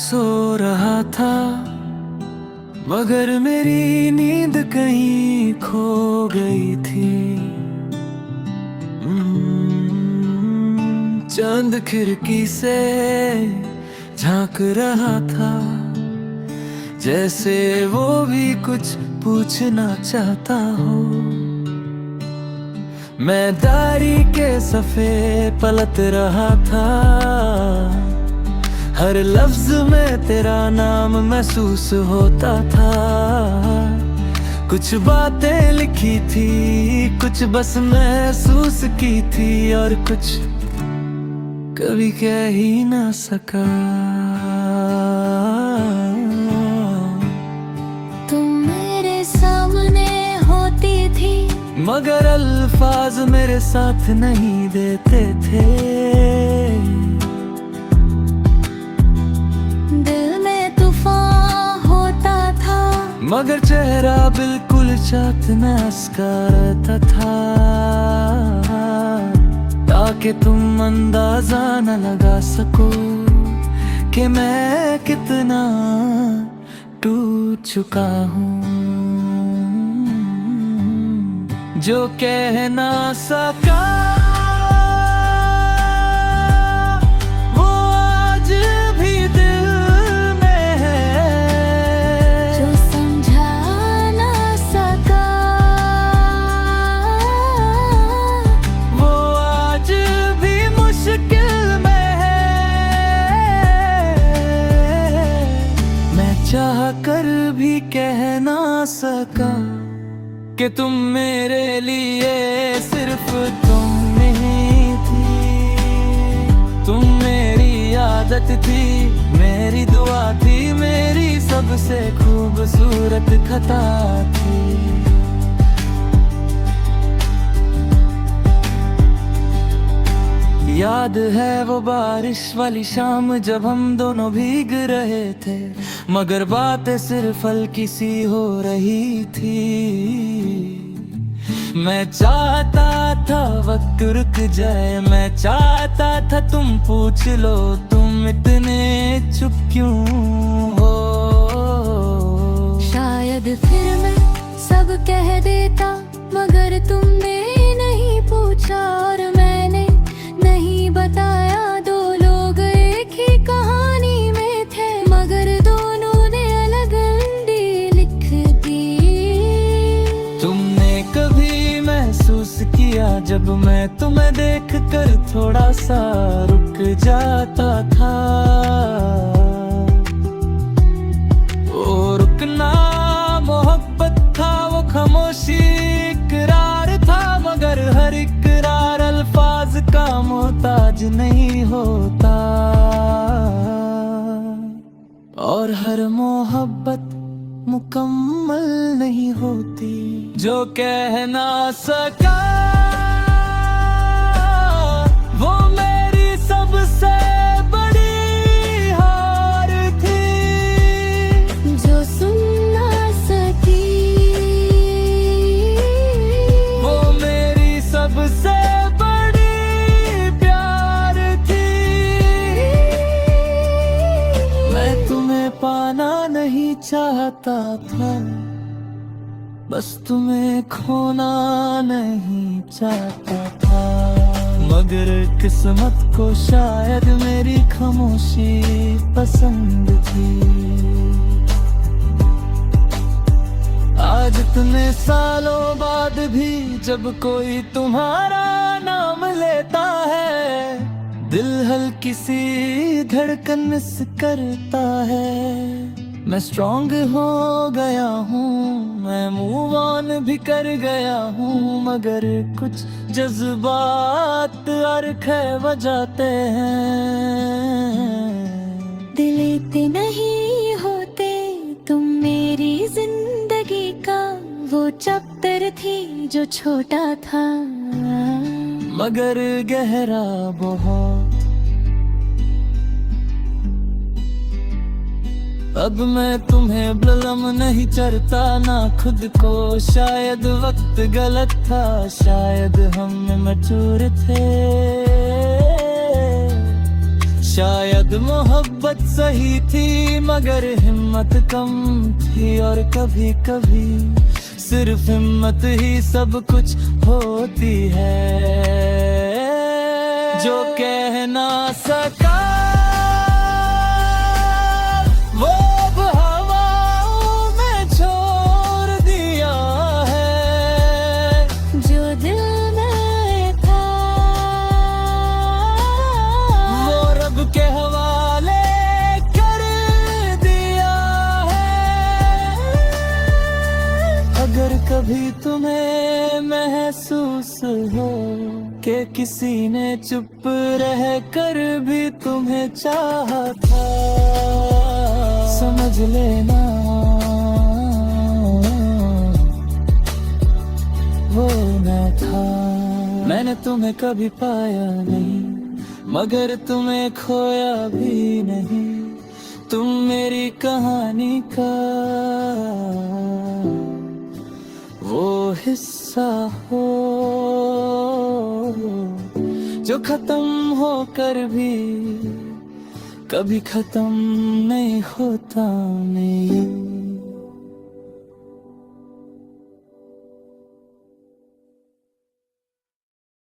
सो रहा था मगर मेरी नींद कहीं खो गई थी। चांद खिड़की से झांक रहा था जैसे वो भी कुछ पूछना चाहता हो। मैं डायरी के सफ़े पलट रहा था, हर लफ्ज में तेरा नाम महसूस होता था। कुछ बातें लिखी थी, कुछ बस महसूस की थी, और कुछ कभी कह ही ना सका। तुम मेरे सामने होती थी मगर अल्फाज मेरे साथ नहीं देते थे। दिल में तूफान होता था मगर चेहरा बिल्कुल चाहत में मुस्कुराता था, ताकि तुम अंदाजा न लगा सको कि मैं कितना टूट चुका हूँ। जो कह ना सका वो आज भी दिल में है, जो समझा ना सका वो आज भी मुश्किल में है। मैं चाह कर भी कह ना सका कि तुम मेरे लिए सिर्फ तुम नहीं थी। तुम मेरी आदत थी, मेरी दुआ थी, मेरी सबसे खूबसूरत खता थी। याद है वो बारिश वाली शाम जब हम दोनों भीग रहे थे, मगर बातें सिर्फ हल्की सी हो रही थी। मैं चाहता था वक्त रुक जाए, मैं चाहता था तुम पूछ लो तुम इतने चुप क्यों हो। शायद फिर मैं सब कह देता मगर तुमने नहीं पूछा, और मैंने नहीं बताया। दो लोग एक ही कहानी में थे मगर दोनों ने अलग एंडी लिख दी। तुमने कभी महसूस किया जब मैं तुम्हें देख कर थोड़ा सा रुक जाता था? वो रुकना मोहब्बत था, वो खामोशी इकरार था, मगर हर इकरार अल्फाज का मोहताज नहीं होता, और हर मोहब्बत मुकम्मल नहीं होती। जो कह ना सका वो मेरी सबसे बड़ी हार थी। जो सुन ना सकी वो मेरी सबसे बड़ी प्यार थी। मैं तुम्हें पाना नहीं चाहता था, बस तुम्हें खोना नहीं चाहता था। मगर किस्मत को शायद मेरी खामोशी पसंद थी। आज इतने सालों बाद भी जब कोई तुम्हारा नाम लेता है, दिल हल्की सी धड़कन मिस करता है। मैं स्ट्रॉन्ग हो गया हूँ, मैं मूव ऑन भी कर गया हूँ, मगर कुछ जज्बात अर्क बजाते हैं। दिल इतने नहीं होते, तुम मेरी जिंदगी का वो चैप्टर थी जो छोटा था मगर गहरा बहुत। अब मैं तुम्हें बलम नहीं चढ़ता ना खुद को, शायद वक्त गलत था, शायद हम मैच्योर थे, शायद मोहब्बत सही थी मगर हिम्मत कम थी, और कभी कभी सिर्फ हिम्मत ही सब कुछ होती है। जो कह ना सका वो अब हवाओं में छोड़ दिया है। जो दिल में था वो रब के हवाले कर दिया है। अगर कभी तुम्हें महसूस हो कि किसी ने चुप रह कर भी तुम्हें चाहा था, समझ लेना वो मैं था। मैंने तुम्हें कभी पाया नहीं मगर तुम्हें खोया भी नहीं। तुम मेरी कहानी का वो हिस्सा हो जो खत्म होकर भी कभी खत्म नहीं होता नहीं।